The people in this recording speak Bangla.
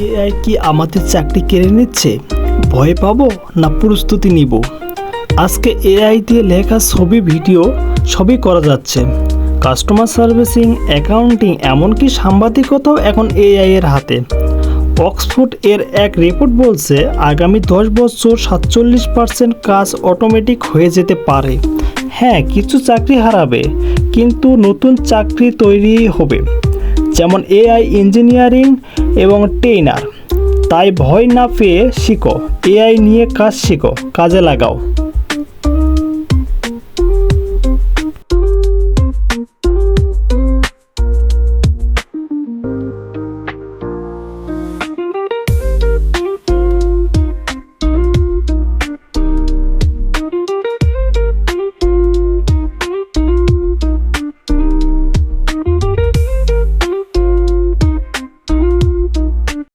এআই কি আমাদের চাকরি কেড়ে নিচ্ছে? ভয় পাবো না প্রস্তুতি নিব? আজকে এআই দিয়ে লেখা ছবি, ভিডিও সবই করা যাচ্ছে। কাস্টমার সার্ভিসিং, অ্যাকাউন্টিং, এমনকি সাংবাদিকতাও এখন এআই এর হাতে। অক্সফোর্ড এর এক রিপোর্ট বলছে আগামী 10 বছর 47% কাজ অটোমেটিক হয়ে যেতে পারে। হ্যাঁ, কিছু চাকরি হারাবে, কিন্তু নতুন চাকরি তৈরি হবে, যেমন এআই ইঞ্জিনিয়ারিং এবং ট্রেনার। তাই ভয় না পেয়ে শিখো, এআই নিয়ে কাজ শিখো, কাজে লাগাও।